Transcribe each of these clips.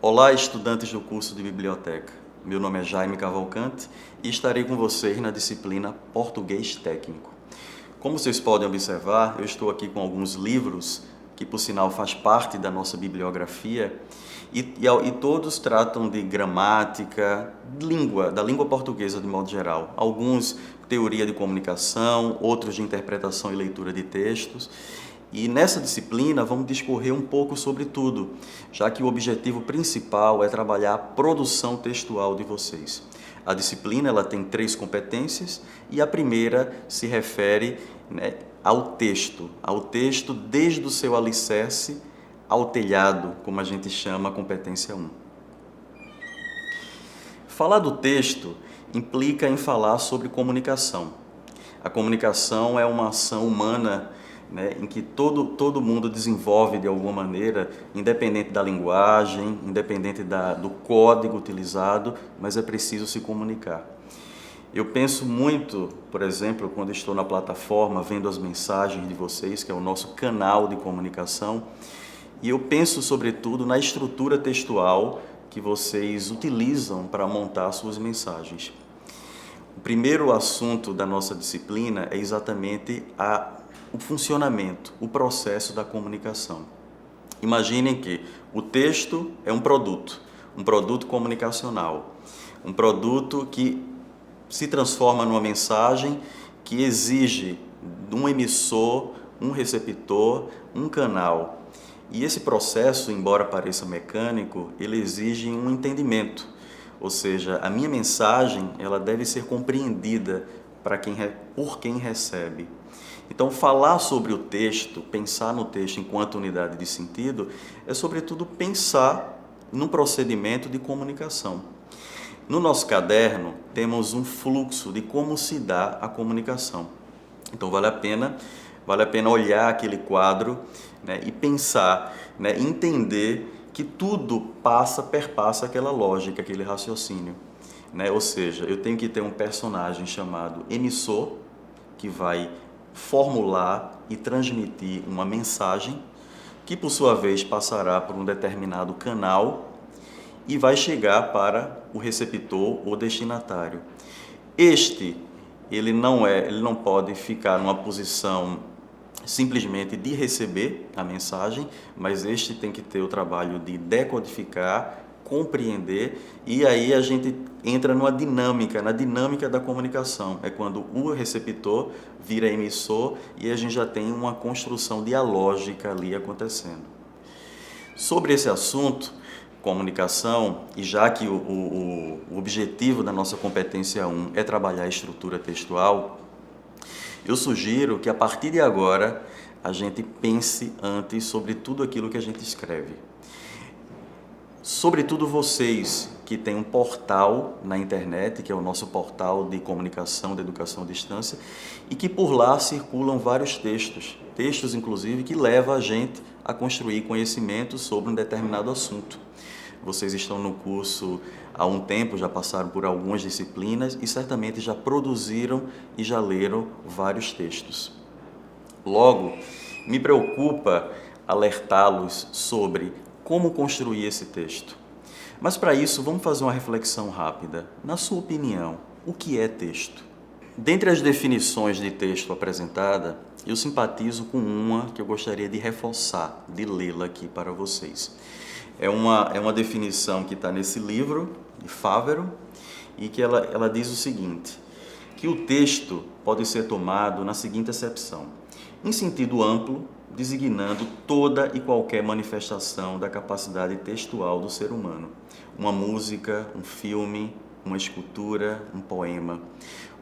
Olá, estudantes do curso de Biblioteca. Meu nome é Jaime Cavalcante e estarei com vocês na disciplina Português Técnico. Como vocês podem observar, eu estou aqui com alguns livros, que por sinal faz parte da nossa bibliografia, e todos tratam de gramática, da língua portuguesa de modo geral. Alguns teoria de comunicação, outros de interpretação e leitura de textos. E nessa disciplina vamos discorrer um pouco sobre tudo, já que o objetivo principal é trabalhar a produção textual de vocês. A disciplina ela tem 3 competências e a primeira se refere ao texto desde o seu alicerce ao telhado, como a gente chama a competência 1. Falar do texto implica em falar sobre comunicação. A comunicação é uma ação humana em que todo mundo desenvolve de alguma maneira, independente da linguagem, independente do código utilizado, mas é preciso se comunicar. Eu penso muito, por exemplo, quando estou na plataforma vendo as mensagens de vocês, que é o nosso canal de comunicação, e eu penso sobretudo na estrutura textual que vocês utilizam para montar suas mensagens. O primeiro assunto da nossa disciplina é exatamente o funcionamento, o processo da comunicação. Imaginem que o texto é um produto comunicacional, um produto que se transforma numa mensagem que exige de um emissor, um receptor, um canal. E esse processo, embora pareça mecânico, ele exige um entendimento, ou seja, a minha mensagem ela deve ser compreendida por quem recebe. Então, falar sobre o texto, pensar no texto enquanto unidade de sentido, é sobretudo pensar num procedimento de comunicação. No nosso caderno, temos um fluxo de como se dá a comunicação. Então, vale a pena olhar aquele quadro e pensar, entender que tudo perpassa aquela lógica, aquele raciocínio. Ou seja, eu tenho que ter um personagem chamado emissor, que vai formular e transmitir uma mensagem, que por sua vez passará por um determinado canal e vai chegar para o receptor ou destinatário. Ele não pode ficar numa posição simplesmente de receber a mensagem, mas este tem que ter o trabalho de decodificar, compreender, e aí a gente entra na dinâmica da comunicação. É quando o receptor vira emissor e a gente já tem uma construção dialógica ali acontecendo. Sobre esse assunto, comunicação, e já que o objetivo da nossa competência 1 é trabalhar a estrutura textual, eu sugiro que a partir de agora a gente pense antes sobre tudo aquilo que a gente escreve. Sobretudo vocês que têm um portal na internet, que é o nosso portal de comunicação, de educação à distância, e que por lá circulam vários textos inclusive que levam a gente a construir conhecimento sobre um determinado assunto. Vocês estão no curso há um tempo, já passaram por algumas disciplinas e certamente já produziram e já leram vários textos. Logo, me preocupa alertá-los sobre como construir esse texto. Mas para isso, vamos fazer uma reflexão rápida. Na sua opinião, o que é texto? Dentre as definições de texto apresentada, eu simpatizo com uma que eu gostaria de reforçar, de lê-la aqui para vocês. É uma definição que está nesse livro, de Fávero, e que ela diz o seguinte, que o texto pode ser tomado na seguinte acepção: em sentido amplo, designando toda e qualquer manifestação da capacidade textual do ser humano. Uma música, um filme, uma escultura, um poema.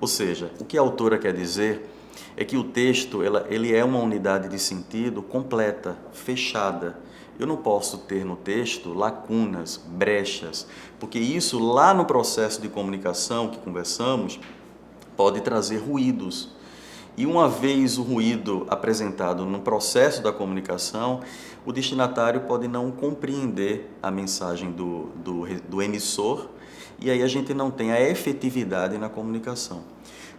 Ou seja, o que a autora quer dizer é que o texto ele é uma unidade de sentido completa, fechada. Eu não posso ter no texto lacunas, brechas, porque isso lá no processo de comunicação que conversamos pode trazer ruídos. E uma vez o ruído apresentado no processo da comunicação, o destinatário pode não compreender a mensagem do emissor e aí a gente não tem a efetividade na comunicação.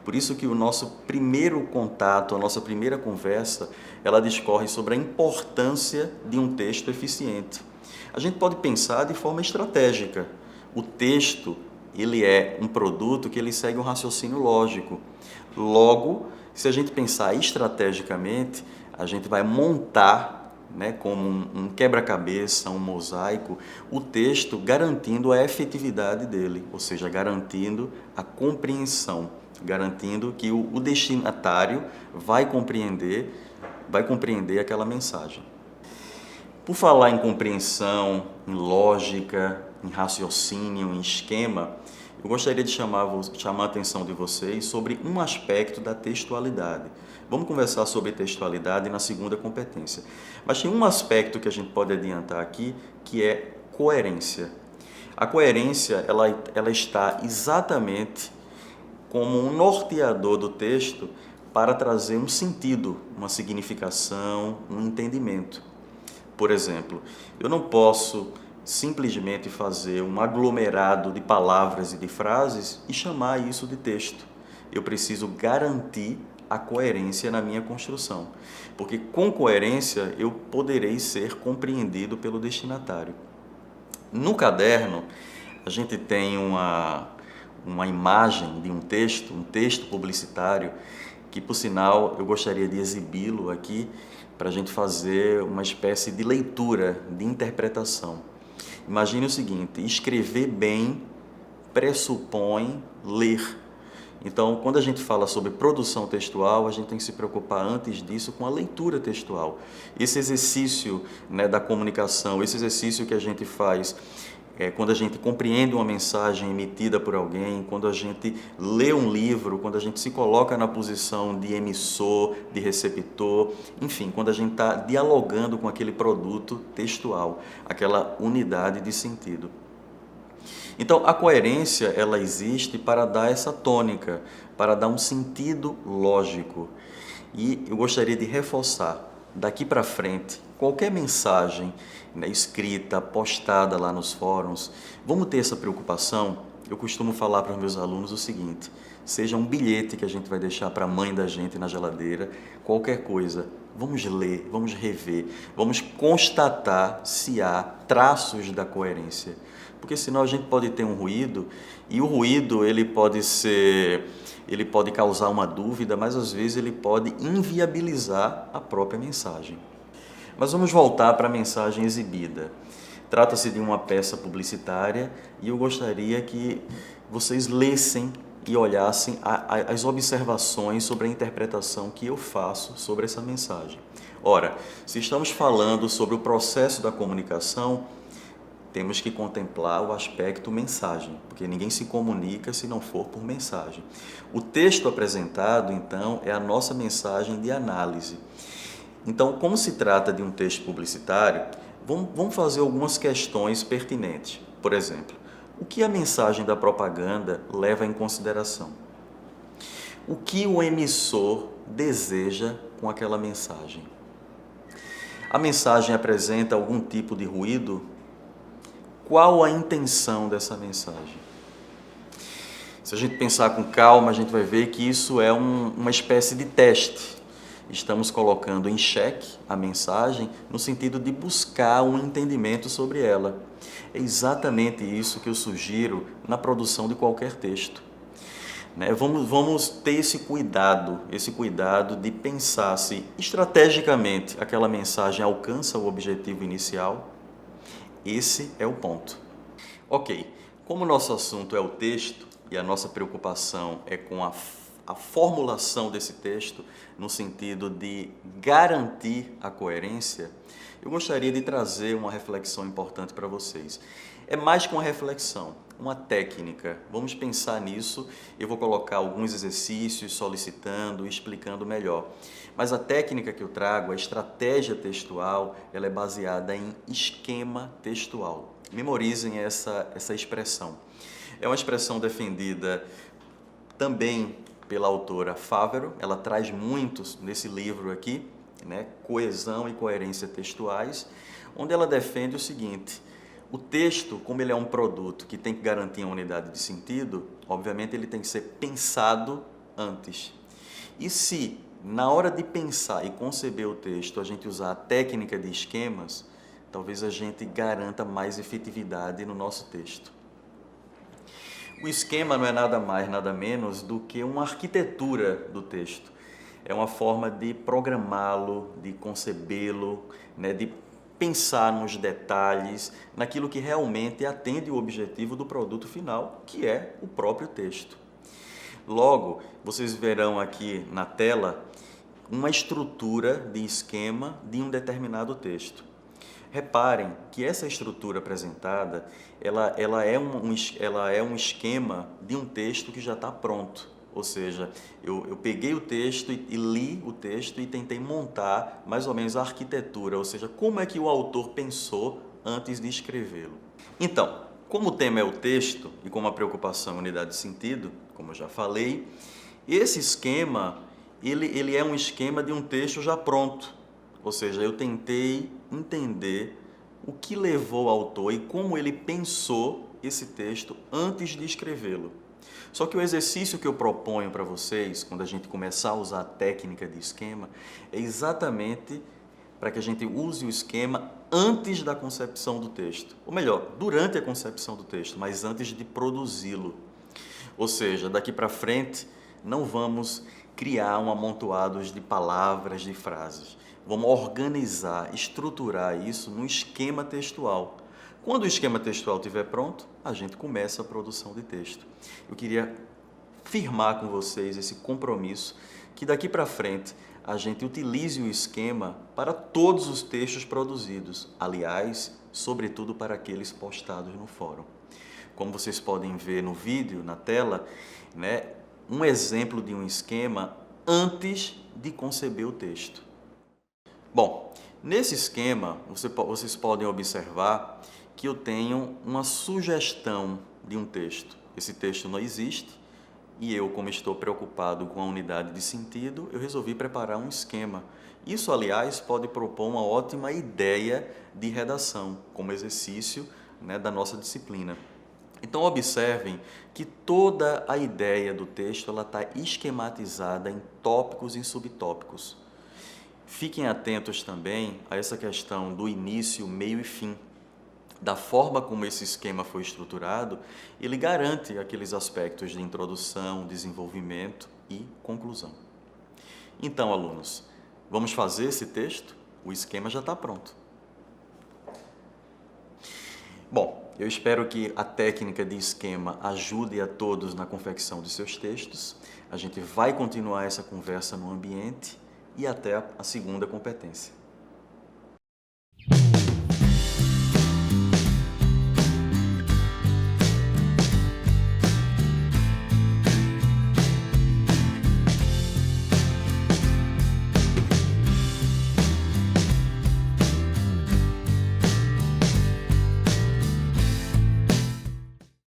Por isso que o nosso primeiro contato, a nossa primeira conversa, ela discorre sobre a importância de um texto eficiente. A gente pode pensar de forma estratégica. O texto, ele é um produto que ele segue um raciocínio lógico. Logo, se a gente pensar estrategicamente, a gente vai montar, né, como um quebra-cabeça, um mosaico, o texto garantindo a efetividade dele, ou seja, garantindo a compreensão, garantindo que o destinatário vai compreender aquela mensagem. Por falar em compreensão, em lógica, em raciocínio, em esquema, eu gostaria de chamar a atenção de vocês sobre um aspecto da textualidade. Vamos conversar sobre textualidade na segunda competência. Mas tem um aspecto que a gente pode adiantar aqui, que é coerência. A coerência, ela está exatamente como um norteador do texto para trazer um sentido, uma significação, um entendimento. Por exemplo, eu não posso simplesmente fazer um aglomerado de palavras e de frases e chamar isso de texto. Eu preciso garantir a coerência na minha construção, porque com coerência eu poderei ser compreendido pelo destinatário. No caderno, a gente tem uma imagem de um texto publicitário, que por sinal eu gostaria de exibi-lo aqui para a gente fazer uma espécie de leitura, de interpretação. Imagine o seguinte: escrever bem pressupõe ler. Então, quando a gente fala sobre produção textual, a gente tem que se preocupar antes disso com a leitura textual. Esse exercício, né, da comunicação, esse exercício que a gente faz quando a gente compreende uma mensagem emitida por alguém, quando a gente lê um livro, quando a gente se coloca na posição de emissor, de receptor, enfim, quando a gente está dialogando com aquele produto textual, aquela unidade de sentido. Então, a coerência, ela existe para dar essa tônica, para dar um sentido lógico. E eu gostaria de reforçar, daqui para frente, qualquer mensagem, né, escrita, postada lá nos fóruns, vamos ter essa preocupação. Eu costumo falar para os meus alunos o seguinte: seja um bilhete que a gente vai deixar para a mãe da gente na geladeira, qualquer coisa, vamos ler, vamos rever, vamos constatar se há traços da coerência. Porque senão a gente pode ter um ruído, e o ruído ele pode causar uma dúvida, mas às vezes ele pode inviabilizar a própria mensagem. Mas vamos voltar para a mensagem exibida. Trata-se de uma peça publicitária e eu gostaria que vocês lessem e olhassem as observações sobre a interpretação que eu faço sobre essa mensagem. Ora, se estamos falando sobre o processo da comunicação, temos que contemplar o aspecto mensagem, porque ninguém se comunica se não for por mensagem. O texto apresentado, então, é a nossa mensagem de análise. Então, como se trata de um texto publicitário, vamos fazer algumas questões pertinentes. Por exemplo, o que a mensagem da propaganda leva em consideração? O que o emissor deseja com aquela mensagem? A mensagem apresenta algum tipo de ruído? Qual a intenção dessa mensagem? Se a gente pensar com calma, a gente vai ver que isso é uma espécie de teste. Estamos colocando em xeque a mensagem no sentido de buscar um entendimento sobre ela. É exatamente isso que eu sugiro na produção de qualquer texto. Vamos ter esse cuidado de pensar se estrategicamente aquela mensagem alcança o objetivo inicial. Esse é o ponto. Ok, como o nosso assunto é o texto e a nossa preocupação é com a formulação desse texto no sentido de garantir a coerência, eu gostaria de trazer uma reflexão importante para vocês. É mais que uma reflexão, uma técnica. Vamos pensar nisso. Eu vou colocar alguns exercícios solicitando, explicando melhor. Mas a técnica que eu trago, a estratégia textual, ela é baseada em esquema textual. Memorizem essa expressão. É uma expressão defendida também pela autora Fávero. Ela traz muitos nesse livro aqui, né? Coesão e coerência textuais, onde ela defende o seguinte: o texto, como ele é um produto que tem que garantir a unidade de sentido, obviamente ele tem que ser pensado antes. E se, na hora de pensar e conceber o texto, a gente usar a técnica de esquemas, talvez a gente garanta mais efetividade no nosso texto. O esquema não é nada mais, nada menos do que uma arquitetura do texto. É uma forma de programá-lo, de concebê-lo, né, de pensar nos detalhes, naquilo que realmente atende o objetivo do produto final, que é o próprio texto. Logo, vocês verão aqui na tela uma estrutura de esquema de um determinado texto. Reparem que essa estrutura apresentada, ela é um esquema de um texto que já está pronto. Ou seja, eu peguei o texto e li o texto e tentei montar mais ou menos a arquitetura, ou seja, como é que o autor pensou antes de escrevê-lo. Então, como o tema é o texto e como a preocupação é a unidade de sentido, como eu já falei, esse esquema, ele é um esquema de um texto já pronto. Ou seja, eu tentei entender o que levou o autor e como ele pensou esse texto antes de escrevê-lo. Só que o exercício que eu proponho para vocês, quando a gente começar a usar a técnica de esquema, é exatamente para que a gente use o esquema antes da concepção do texto. Ou melhor, durante a concepção do texto, mas antes de produzi-lo. Ou seja, daqui para frente, não vamos criar um amontoado de palavras, de frases. Vamos organizar, estruturar isso num esquema textual. Quando o esquema textual estiver pronto, a gente começa a produção de texto. Eu queria firmar com vocês esse compromisso que daqui para frente a gente utilize o esquema para todos os textos produzidos, aliás, sobretudo para aqueles postados no fórum. Como vocês podem ver no vídeo, na tela, né, um exemplo de um esquema antes de conceber o texto. Bom, nesse esquema, vocês podem observar que eu tenho uma sugestão de um texto. Esse texto não existe e eu, como estou preocupado com a unidade de sentido, eu resolvi preparar um esquema. Isso, aliás, pode propor uma ótima ideia de redação, como exercício, né, da nossa disciplina. Então, observem que toda a ideia do texto está esquematizada em tópicos e subtópicos. Fiquem atentos também a essa questão do início, meio e fim. Da forma como esse esquema foi estruturado, ele garante aqueles aspectos de introdução, desenvolvimento e conclusão. Então, alunos, vamos fazer esse texto? O esquema já está pronto. Bom, eu espero que a técnica de esquema ajude a todos na confecção de seus textos. A gente vai continuar essa conversa no ambiente e até a segunda competência.